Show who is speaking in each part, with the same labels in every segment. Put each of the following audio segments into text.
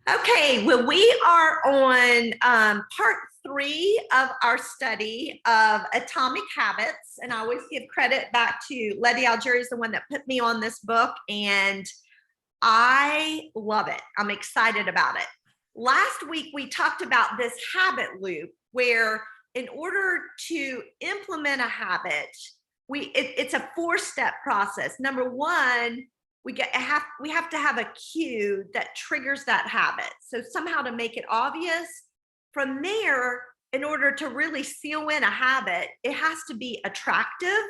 Speaker 1: Okay, well, we are on part 3 of our study of atomic habits, and I always give credit back to Letty Algieri, is the one that put me on this book, and I love it. I'm excited about it. Last week, we talked about this habit loop where in order to implement a habit, it's a 4-step process. Number one, we have to have a cue that triggers that habit. So somehow to make it obvious. From there, in order to really seal in a habit, it has to be attractive,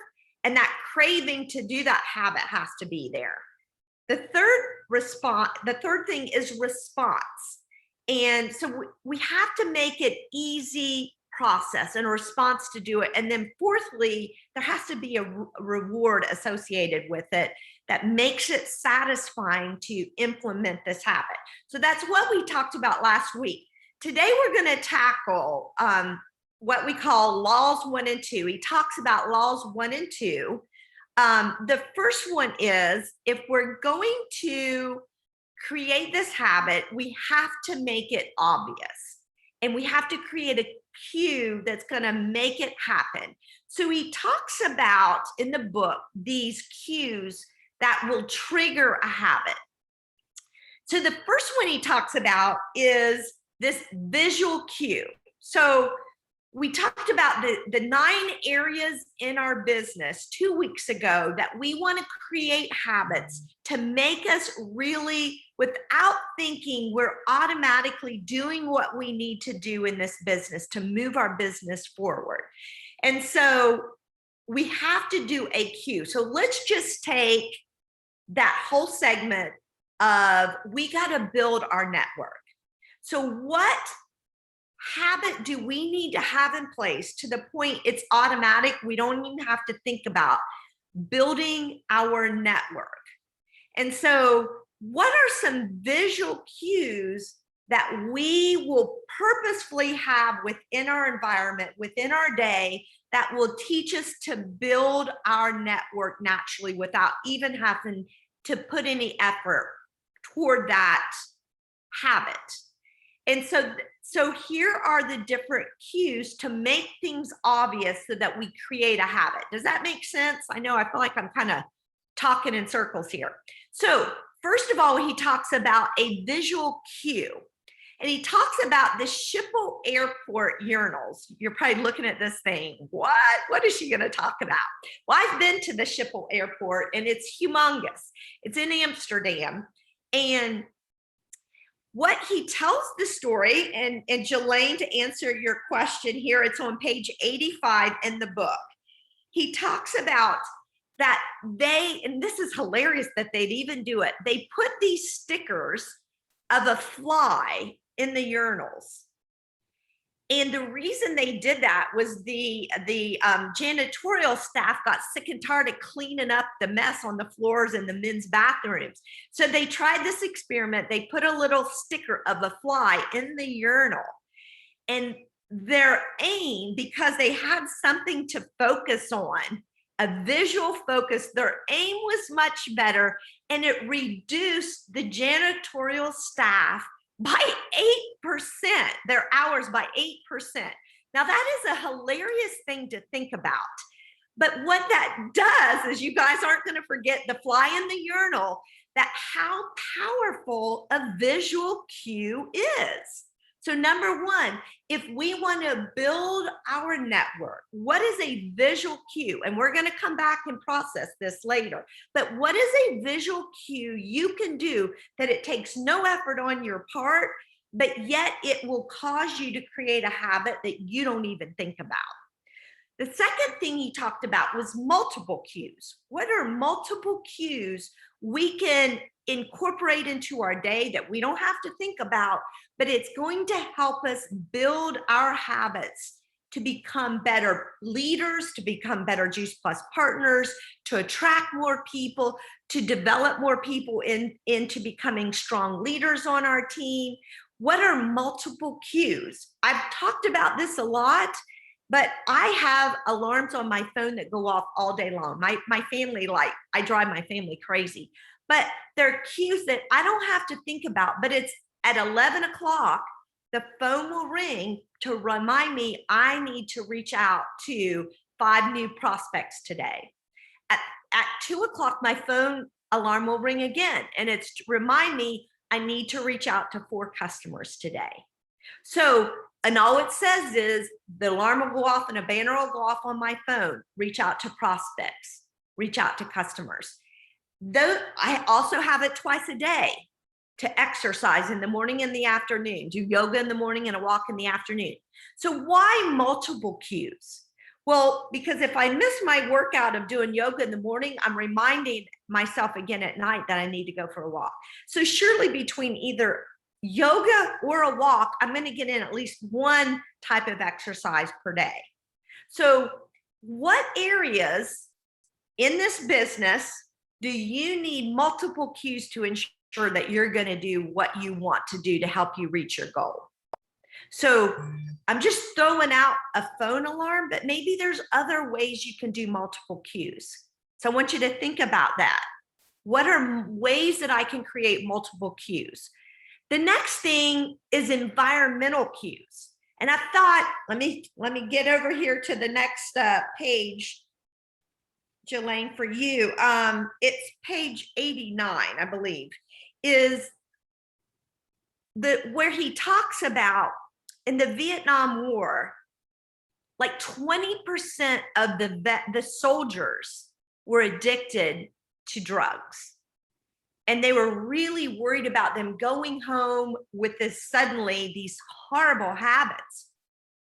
Speaker 1: and that craving to do that habit has to be there. The third thing is response. And so we have to make it easy process and a response to do it. And then fourthly, there has to be a reward associated with it that makes it satisfying to implement this habit. So that's what we talked about last week. Today, we're going to tackle what we call laws 1 and 2. He talks about laws 1 and 2. The first one is, if we're going to create this habit, we have to make it obvious. And we have to create a cue that's going to make it happen. So he talks about in the book these cues that will trigger a habit. So the first one he talks about is this visual cue. So we talked about the 9 areas in our business 2 weeks ago that we want to create habits to make us really, without thinking, we're automatically doing what we need to do in this business to move our business forward. And so we have to do a cue. So let's just take that whole segment of we got to build our network. So what habit do we need to have in place to the point it's automatic? We don't even have to think about building our network. And so what are some visual cues that we will purposefully have within our environment, within our day, that will teach us to build our network naturally without even having to put any effort toward that habit? And so here are the different cues to make things obvious so that we create a habit. Does that make sense? I know I feel like I'm kind of talking in circles here. So first of all, he talks about a visual cue. And he talks about the Schiphol Airport urinals. You're probably looking at this thing. What is she going to talk about? Well, I've been to the Schiphol Airport, and it's humongous. It's in Amsterdam. And what he tells the story, and Jelaine, to answer your question here, it's on page 85 in the book. He talks about that and this is hilarious that they'd even do it. They put these stickers of a fly in the urinals. And the reason they did that was the janitorial staff got sick and tired of cleaning up the mess on the floors in the men's bathrooms. So they tried this experiment. They put a little sticker of a fly in the urinal. And their aim, because they had something to focus on, a visual focus, their aim was much better, and it reduced the janitorial staff by 8%, their hours by 8%. Now that is a hilarious thing to think about. But what that does is, you guys aren't going to forget the fly in the urinal, that how powerful a visual cue is. So number one, if we want to build our network, what is a visual cue? And we're going to come back and process this later. But what is a visual cue you can do that it takes no effort on your part, but yet it will cause you to create a habit that you don't even think about? The second thing he talked about was multiple cues. What are multiple cues we can incorporate into our day that we don't have to think about, but it's going to help us build our habits to become better leaders, to become better Juice Plus partners, to attract more people, to develop more people into becoming strong leaders on our team? What are multiple cues? I've talked about this a lot, but I have alarms on my phone that go off all day long. My family, I drive my family crazy. but they're cues that I don't have to think about, but it's at 11 o'clock, the phone will ring to remind me I need to reach out to 5 new prospects today. At 2 o'clock, my phone alarm will ring again, and it's to remind me I need to reach out to 4 customers today. So, and all it says is the alarm will go off and a banner will go off on my phone, reach out to prospects, reach out to customers. Though I also have it twice a day to exercise in the morning and the afternoon, do yoga in the morning and a walk in the afternoon. So why multiple cues? Well, because if I miss my workout of doing yoga in the morning, I'm reminding myself again at night that I need to go for a walk. So surely between either yoga or a walk, I'm going to get in at least one type of exercise per day. So what areas in this business do you need multiple cues to ensure that you're going to do what you want to do to help you reach your goal? So I'm just throwing out a phone alarm, but maybe there's other ways you can do multiple cues. So I want you to think about that. What are ways that I can create multiple cues? The next thing is environmental cues. And I thought, let me get over here to the next page, Jelaine, for you. It's page 89, I believe, is where he talks about in the Vietnam War, like 20% of the soldiers were addicted to drugs. And they were really worried about them going home with these horrible habits.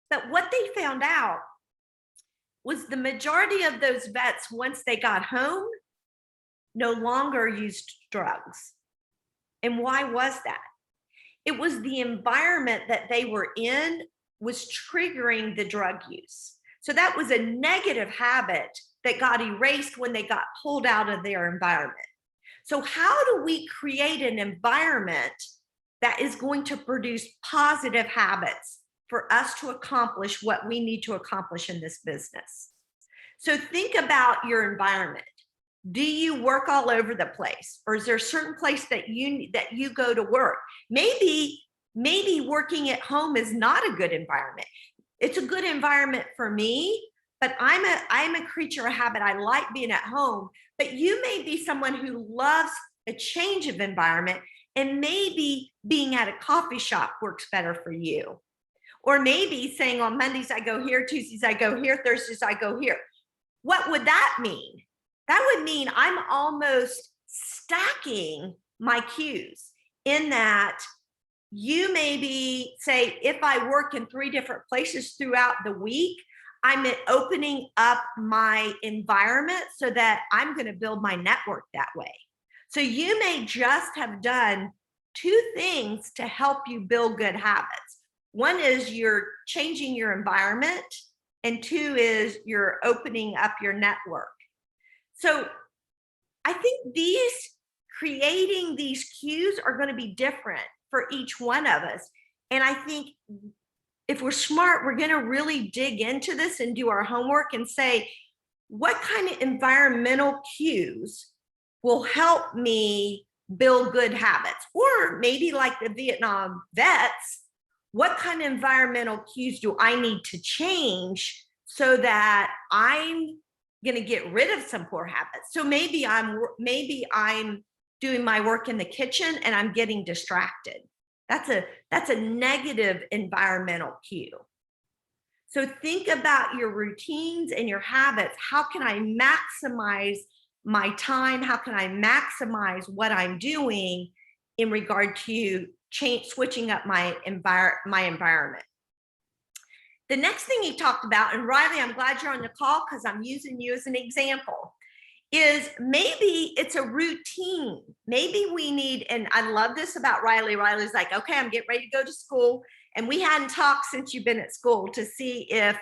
Speaker 1: But what they found out was the majority of those vets, once they got home, no longer used drugs. And why was that? It was the environment that they were in was triggering the drug use. So that was a negative habit that got erased when they got pulled out of their environment. So how do we create an environment that is going to produce positive habits for us to accomplish what we need to accomplish in this business? So think about your environment. Do you work all over the place, or is there a certain place that you go to work? Maybe working at home is not a good environment. It's a good environment for me, but I'm a creature of habit. I like being at home, but you may be someone who loves a change of environment, and maybe being at a coffee shop works better for you. Or maybe saying on Mondays I go here, Tuesdays I go here, Thursdays I go here. What would that mean? That would mean I'm almost stacking my cues in that you maybe say, if I work in 3 different places throughout the week, I'm opening up my environment so that I'm going to build my network that way. So you may just have done 2 things to help you build good habits. One is you're changing your environment, and 2 is you're opening up your network. So I think creating these cues are going to be different for each one of us. And I think if we're smart, we're going to really dig into this and do our homework and say, what kind of environmental cues will help me build good habits? Or maybe like the Vietnam vets, what kind of environmental cues do I need to change so that I'm going to get rid of some poor habits? So maybe I'm doing my work in the kitchen and I'm getting distracted. That's a negative environmental cue. So think about your routines and your habits. How can I maximize my time? How can I maximize what I'm doing in regard to switching up my environment? The next thing he talked about, and Riley, I'm glad you're on the call because I'm using you as an example, is maybe it's a routine. Maybe we need, and I love this about Riley. Riley's like, okay, I'm getting ready to go to school. And we hadn't talked since you've been at school to see if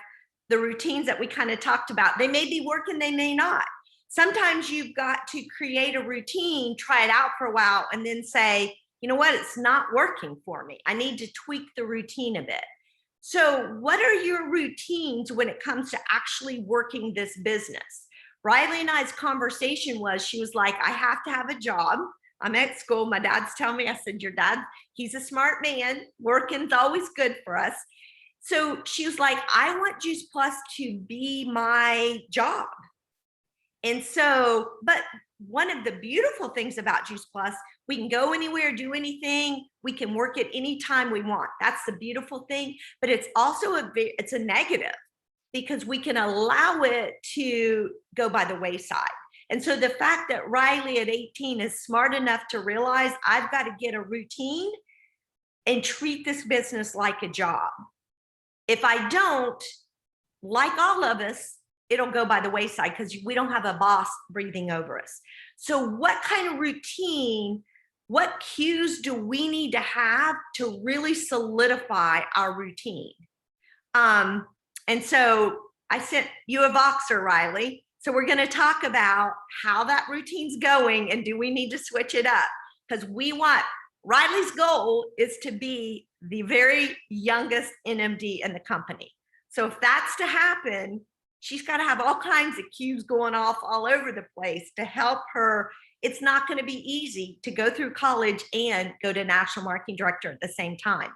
Speaker 1: the routines that we kind of talked about, they may be working, they may not. Sometimes you've got to create a routine, try it out for a while, and then say, you know what, it's not working for me. I need to tweak the routine a bit. So what are your routines when it comes to actually working this business? Riley and I's conversation was, she was like, I have to have a job. I'm at school. My dad's telling me, I said, your dad, he's a smart man. Working's always good for us. So she was like, I want Juice Plus to be my job. And so, but one of the beautiful things about Juice Plus, we can go anywhere, do anything. We can work at any time we want. That's the beautiful thing. But it's also it's a negative, because we can allow it to go by the wayside. And so the fact that Riley at 18 is smart enough to realize I've got to get a routine and treat this business like a job. If I don't, like all of us, it'll go by the wayside because we don't have a boss breathing over us. So what kind of routine, what cues do we need to have to really solidify our routine? And so I sent you a Voxer, Riley. So we're going to talk about how that routine's going and do we need to switch it up? Because Riley's goal is to be the very youngest NMD in the company. So if that's to happen, she's got to have all kinds of cues going off all over the place to help her. It's not going to be easy to go through college and go to national marketing director at the same time,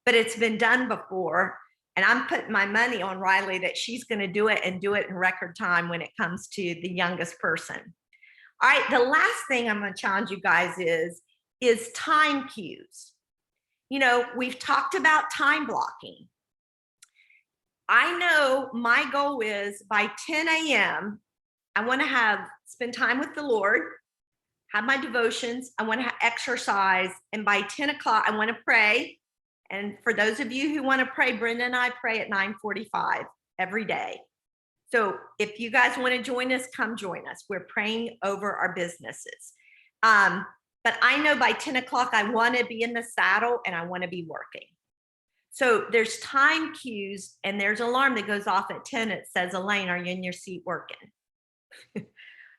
Speaker 1: but it's been done before. And I'm putting my money on Riley that she's going to do it and do it in record time when it comes to the youngest person. All right, the last thing I'm going to challenge you guys is time cues. You know, we've talked about time blocking. I know my goal is by 10 a.m., I want to spend time with the Lord, have my devotions, I want to exercise, and by 10 o'clock, I want to pray. And for those of you who want to pray, Brenda and I pray at 9:45 every day. So if you guys want to join us, come join us. We're praying over our businesses. But I know by 10 o'clock, I want to be in the saddle and I want to be working. So there's time cues and there's an alarm that goes off at 10. It says, Elaine, are you in your seat working?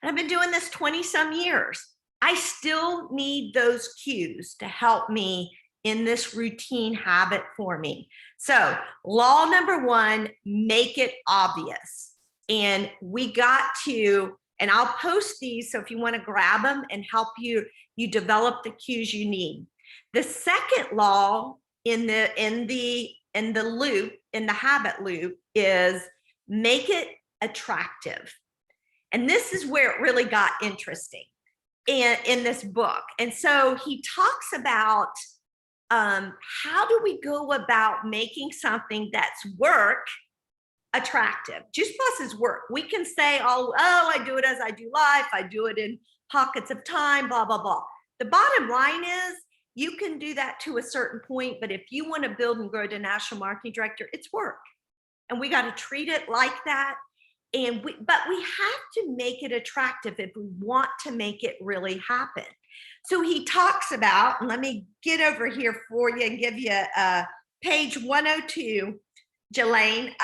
Speaker 1: I've been doing this 20 some years. I still need those cues to help me in this routine habit for me. So law number one, make it obvious. And we got to, and I'll post these. So if you want to grab them and help you develop the cues you need. The second law in the habit loop is make it attractive. And this is where it really got interesting in this book. And so he talks about how do we go about making something that's work attractive? Juice Plus is work. We can say, oh, I do it as I do life. I do it in pockets of time, blah, blah, blah. The bottom line is you can do that to a certain point, but if you want to build and grow to national marketing director, it's work. And we got to treat it like that. But we have to make it attractive if we want to make it really happen. So he talks about, and let me get over here for you and give you page 102, Jelaine.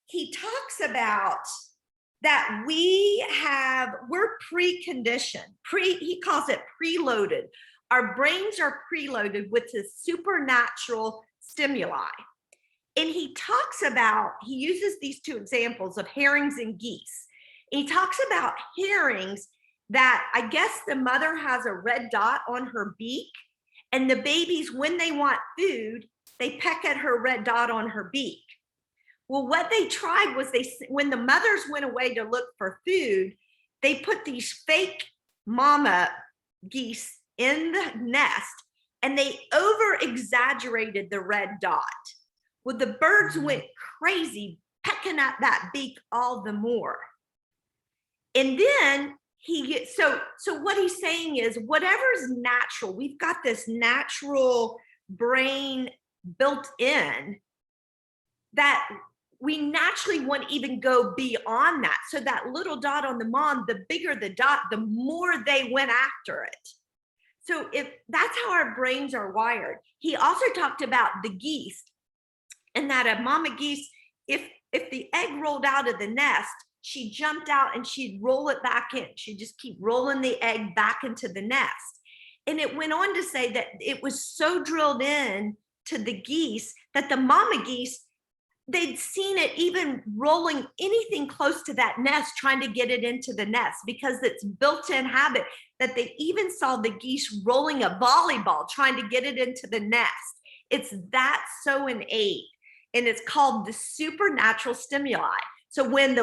Speaker 1: He talks about that we're preconditioned, he calls it preloaded. Our brains are preloaded with this supernatural stimuli. And he uses these two examples of herrings and geese. And he talks about herrings that I guess the mother has a red dot on her beak, and the babies, when they want food, they peck at her red dot on her beak. Well, what they tried was when the mothers went away to look for food, they put these fake mama geese in the nest and they over exaggerated the red dot. Well, the birds went crazy, pecking at that beak all the more. And then so what he's saying is whatever's natural, we've got this natural brain built in that we naturally won't even go beyond that. So that little dot on the mom, the bigger the dot, the more they went after it. So if that's how our brains are wired. He also talked about the geese, and that a mama geese, if the egg rolled out of the nest, she jumped out and she'd roll it back in. She'd just keep rolling the egg back into the nest. And it went on to say that it was so drilled in to the geese that the mama geese they'd seen it even rolling anything close to that nest, trying to get it into the nest, because it's built-in habit that they even saw the geese rolling a volleyball, trying to get it into the nest. It's that so innate, and it's called the supernatural stimuli. So when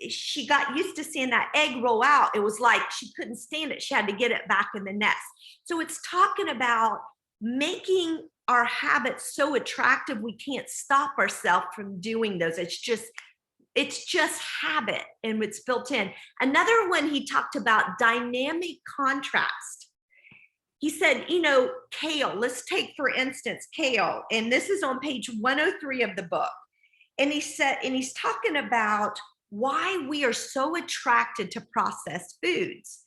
Speaker 1: she got used to seeing that egg roll out, it was like she couldn't stand it. She had to get it back in the nest. So it's talking about making our habits so attractive we can't stop ourselves from doing those. It's just habit, and it's built in. Another one, he talked about dynamic contrast. He said, kale, let's take for instance kale, and this is on page 103 of the book. And he's talking about why we are so attracted to processed foods.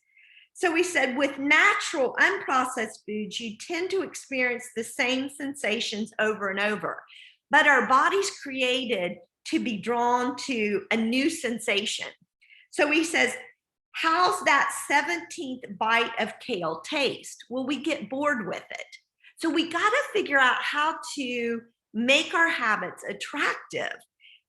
Speaker 1: So he said, with natural, unprocessed foods, you tend to experience the same sensations over and over, but our body's created to be drawn to a new sensation. So he says, how's that 17th bite of kale taste? Well, we get bored with it. So we got to figure out how to make our habits attractive.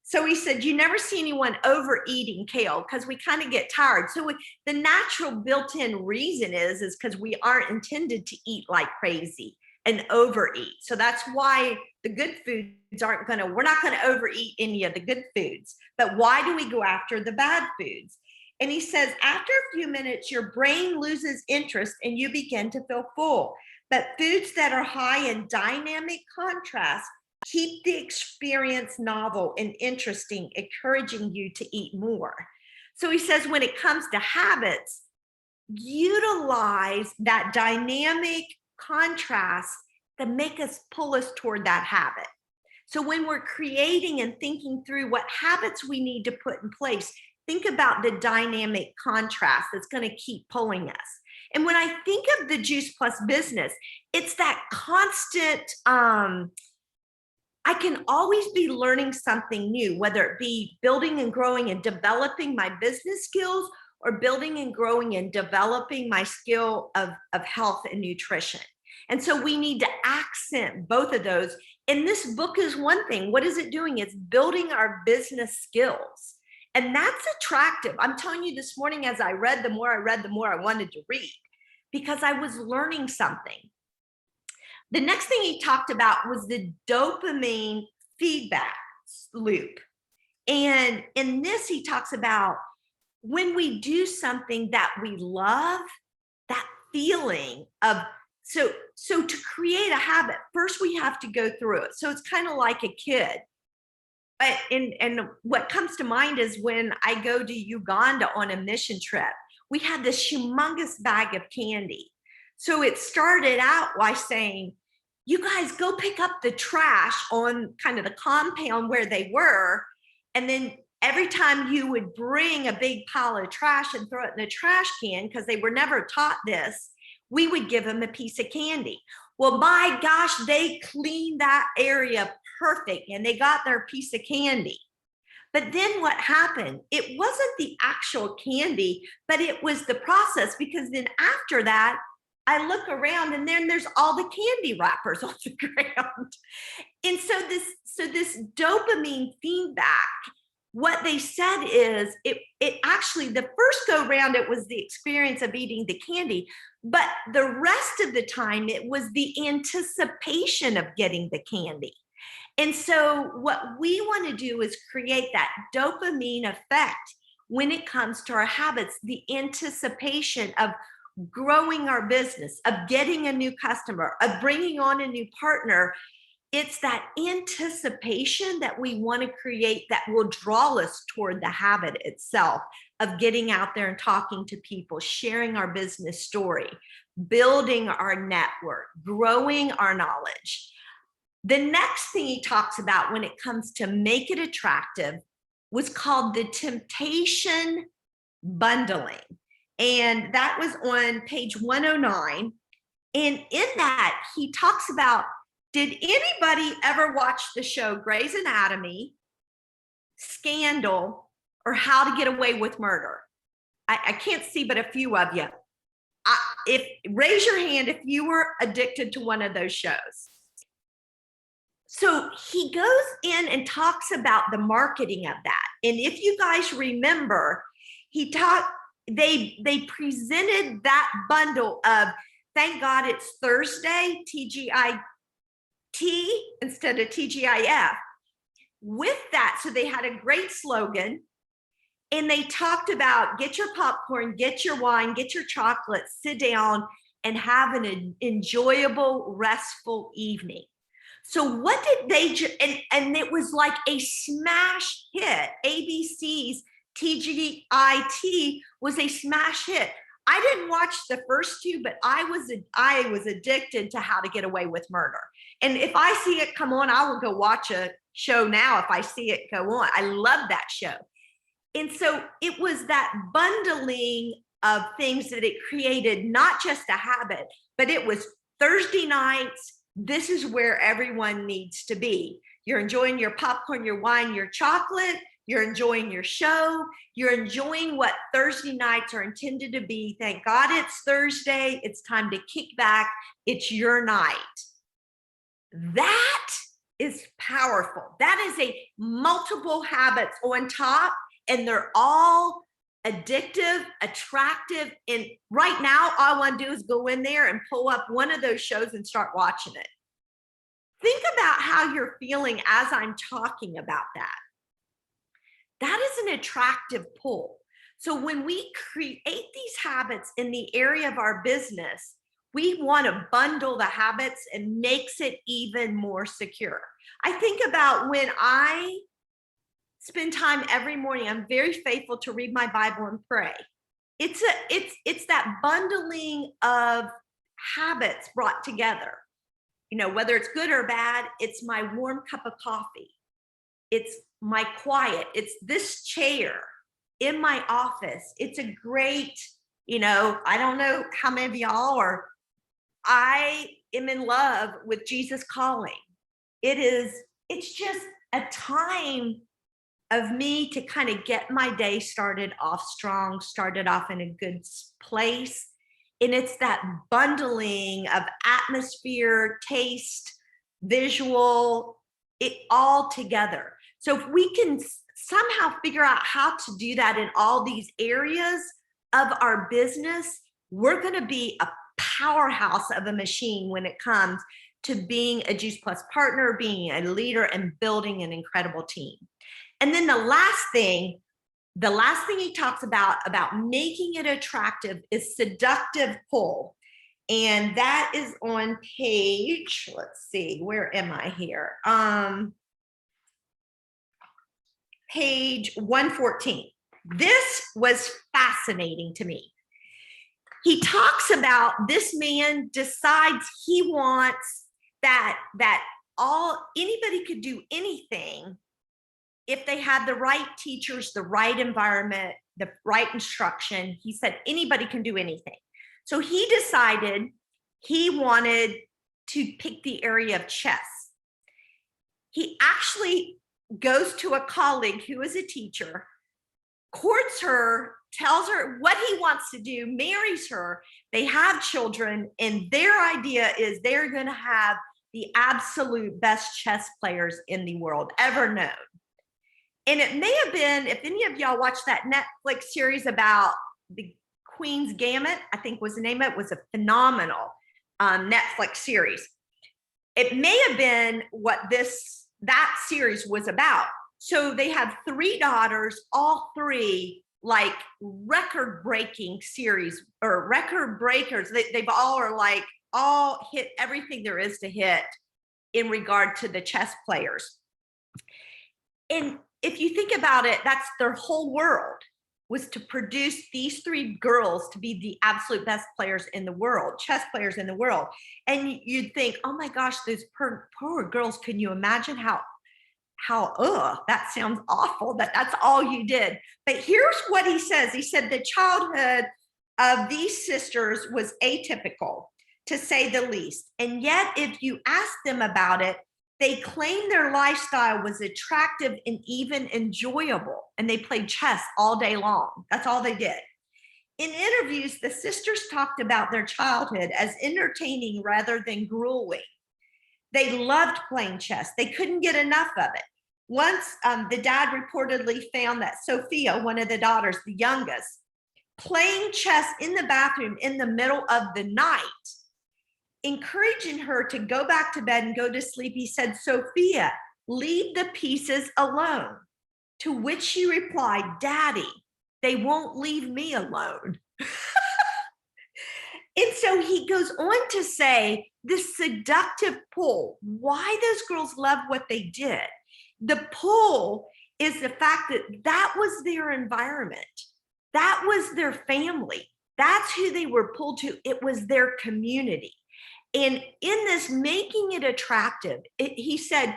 Speaker 1: So he said, you never see anyone overeating kale because we kind of get tired. So the natural built-in reason is because we aren't intended to eat like crazy and overeat. So that's why the good foods we're not going to overeat any of the good foods. But why do we go after the bad foods? And he says, after a few minutes, your brain loses interest and you begin to feel full. But foods that are high in dynamic contrast keep the experience novel and interesting, encouraging you to eat more. So he says, when it comes to habits, utilize that dynamic contrast to pull us toward that habit. So when we're creating and thinking through what habits we need to put in place, think about the dynamic contrast that's going to keep pulling us. And when I think of the Juice Plus business, it's that constant, I can always be learning something new, whether it be building and growing and developing my business skills, or building and growing and developing my skill of health and nutrition. And so we need to accent both of those. And this book is one thing. What is it doing? It's building our business skills. And that's attractive. I'm telling you, this morning, as I read, the more I wanted to read, because I was learning something. The next thing he talked about was the dopamine feedback loop. And in this, he talks about when we do something that we love, that feeling of, so to create a habit, first we have to go through it. So it's kind of like a kid. And what comes to mind is when I go to Uganda on a mission trip, we had this humongous bag of candy. So it started out by saying, you guys go pick up the trash on kind of the compound where they were. And then every time you would bring a big pile of trash and throw it in the trash can, because they were never taught this, we would give them a piece of candy. Well, my gosh, they cleaned that area perfect and they got their piece of candy. But then what happened? It wasn't the actual candy, but it was the process, because then after that, I look around and then there's all the candy wrappers on the ground. And so this dopamine feedback, what they said is it actually, the first go round, it was the experience of eating the candy, but the rest of the time it was the anticipation of getting the candy. And so what we want to do is create that dopamine effect when it comes to our habits, the anticipation of growing our business, of getting a new customer, of bringing on a new partner. It's that anticipation that we want to create that will draw us toward the habit itself of getting out there and talking to people, sharing our business story, building our network, growing our knowledge. The next thing he talks about when it comes to make it attractive was called the temptation bundling. And that was on page 109. And in that, he talks about, did anybody ever watch the show Grey's Anatomy, Scandal, or How to Get Away with Murder? I can't see but a few of you. Raise your hand if you were addicted to one of those shows. So he goes in and talks about the marketing of that. And if you guys remember, they presented that bundle of thank God it's Thursday, TGIT instead of TGIF. With that, so they had a great slogan. And they talked about get your popcorn, get your wine, get your chocolate, sit down and have an enjoyable, restful evening. So what did they and it was like a smash hit. ABC's TGIT was a smash hit. I didn't watch the first two, but I was addicted to How to Get Away with Murder. And if I see it come on, I will go watch a show now if I see it go on. I love that show. And so it was that bundling of things that it created, not just a habit, but it was Thursday nights. This is where everyone needs to be. You're enjoying your popcorn, your wine, your chocolate. You're enjoying your show. You're enjoying what Thursday nights are intended to be. Thank God it's Thursday. It's time to kick back. It's your night. That is powerful. That is a multiple habits on top, and they're all addictive, attractive. And right now, all I want to do is go in there and pull up one of those shows and start watching it. Think about how you're feeling as I'm talking about that. That is an attractive pull. So when we create these habits in the area of our business, we want to bundle the habits and makes it even more secure. I think about when I spend time every morning, I'm very faithful to read my Bible and pray. It's that bundling of habits brought together. You know, whether it's good or bad, it's my warm cup of coffee. It's my quiet. It's this chair in my office. It's a great, I don't know how many of y'all are, I am in love with Jesus Calling. It's just a time of me to kind of get my day started off strong, started off in a good place. And it's that bundling of atmosphere, taste, visual, it all together. So if we can somehow figure out how to do that in all these areas of our business, we're going to be a powerhouse of a machine when it comes to being a Juice Plus partner, being a leader, and building an incredible team. And then the last thing he talks about making it attractive is seductive pull. And that is on page, let's see, where am I here? Page 114. This was fascinating to me. He talks about this man decides he wants that anybody could do anything if they had the right teachers, the right environment, the right instruction. He said anybody can do anything. So he decided he wanted to pick the area of chess. He actually goes to a colleague who is a teacher, courts her, tells her what he wants to do, marries her. They have children, and their idea is they're going to have the absolute best chess players in the world ever known. And it may have been, if any of y'all watched that Netflix series about the Queens Gambit, I think was the name of it, was a phenomenal Netflix series. It may have been what that series was about. So they have 3 daughters, all 3 like record-breaking series or record breakers. They've all hit everything there is to hit in regard to the chess players. And if you think about it, that's their whole world, was to produce these 3 girls to be the absolute best players in the world, chess players in the world. And you'd think, oh my gosh, those poor girls, can you imagine how that sounds awful, that's all you did. But here's what he says. He said the childhood of these sisters was atypical, to say the least. And yet, if you ask them about it, they claimed their lifestyle was attractive and even enjoyable. And they played chess all day long. That's all they did. In interviews, the sisters talked about their childhood as entertaining rather than grueling. They loved playing chess. They couldn't get enough of it. Once the dad reportedly found that Sophia, one of the daughters, the youngest, playing chess in the bathroom in the middle of the night, encouraging her to go back to bed and go to sleep. He said, Sophia, leave the pieces alone. To which she replied, Daddy, they won't leave me alone. And so he goes on to say this seductive pull, why those girls loved what they did. The pull is the fact that that was their environment. That was their family. That's who they were pulled to. It was their community. And in this making it attractive, he said,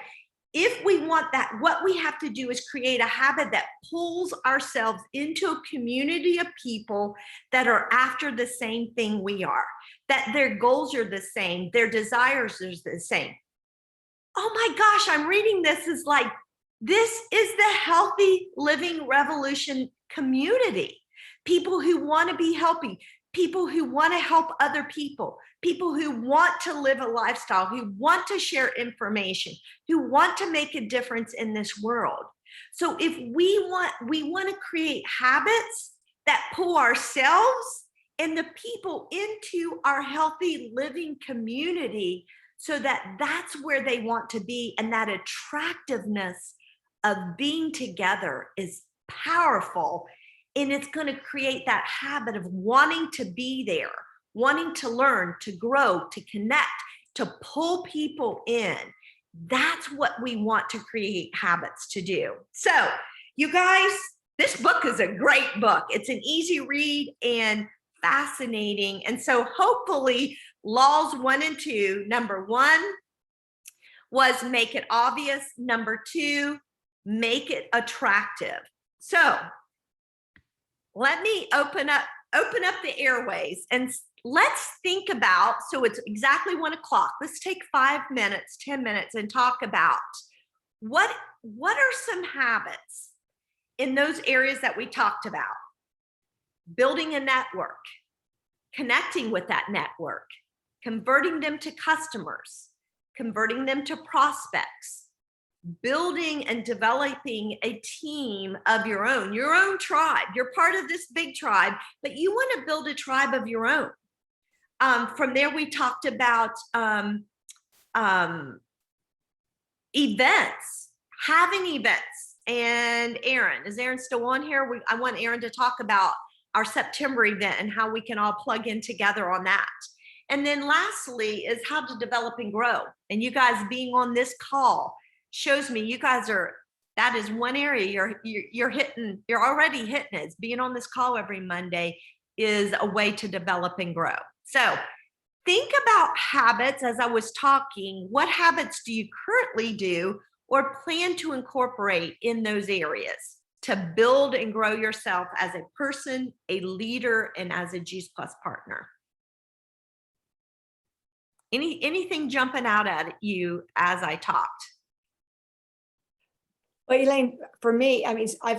Speaker 1: if we want that, what we have to do is create a habit that pulls ourselves into a community of people that are after the same thing we are, that their goals are the same, their desires are the same. Oh my gosh, I'm reading this is like, this is the healthy living revolution community. People who want to be healthy, people who want to help other people, people who want to live a lifestyle, who want to share information, who want to make a difference in this world. So if we want to create habits that pull ourselves and the people into our healthy living community so that that's where they want to be, and that attractiveness of being together is powerful. And it's going to create that habit of wanting to be there, wanting to learn, to grow, to connect, to pull people in. That's what we want to create habits to do. So, you guys, this book is a great book. It's an easy read and fascinating. And so hopefully laws 1 and 2, number 1 was make it obvious. Number 2, make it attractive. So let me open up the airways and let's think about, so it's exactly 1 o'clock. Let's take 5 minutes, 10 minutes and talk about what are some habits in those areas that we talked about. Building a network, connecting with that network, converting them to customers, converting them to prospects, building and developing a team of your own tribe. You're part of this big tribe, but you want to build a tribe of your own. From there, we talked about events, having events. And Aaron, is Aaron still on here? I want Aaron to talk about our September event and how we can all plug in together on that. And then lastly is how to develop and grow. And you guys being on this call shows me you guys that is one area you're hitting, you're already hitting it. Being on this call every Monday is a way to develop and grow. So think about habits as I was talking. What habits do you currently do or plan to incorporate in those areas to build and grow yourself as a person, a leader, and as a Juice Plus partner? Anything jumping out at you as I talked?
Speaker 2: Well, Elaine, for me, I mean, I've